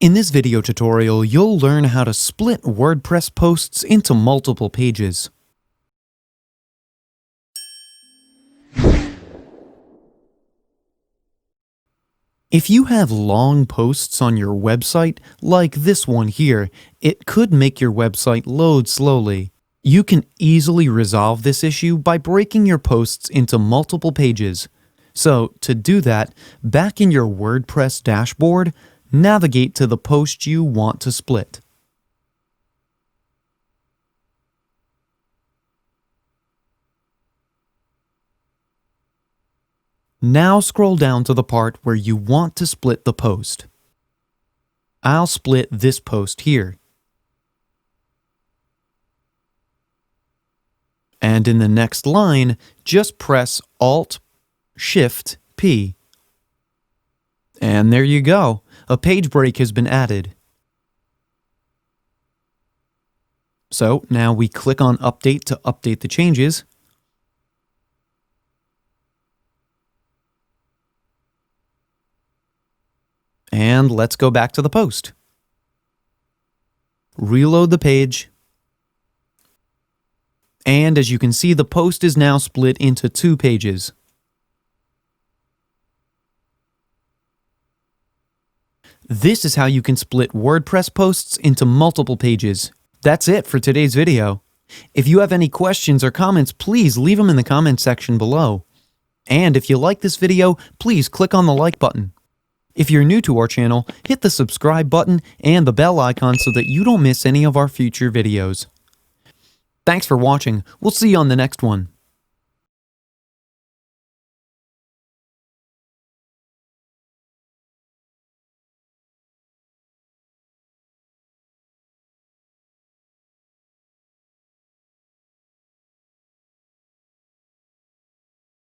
In this video tutorial, you'll learn how to split WordPress posts into multiple pages. If you have long posts on your website, like this one here, it could make your website load slowly. You can easily resolve this issue by breaking your posts into multiple pages. So, to do that, back in your WordPress dashboard, navigate to the post you want to split. Now scroll down to the part where you want to split the post. I'll split this post here. And in the next line, just press Alt-Shift-P. And there you go. A page break has been added. So now we click on Update to update the changes. And let's go back to the post. Reload the page. And as you can see, the post is now split into 2 pages. This is how you can split WordPress posts into multiple pages. That's it for today's video. If you have any questions or comments, please leave them in the comment section below. And if you like this video, please click on the like button. If you're new to our channel, hit the subscribe button and the bell icon so that you don't miss any of our future videos. Thanks for watching. We'll see you on the next one.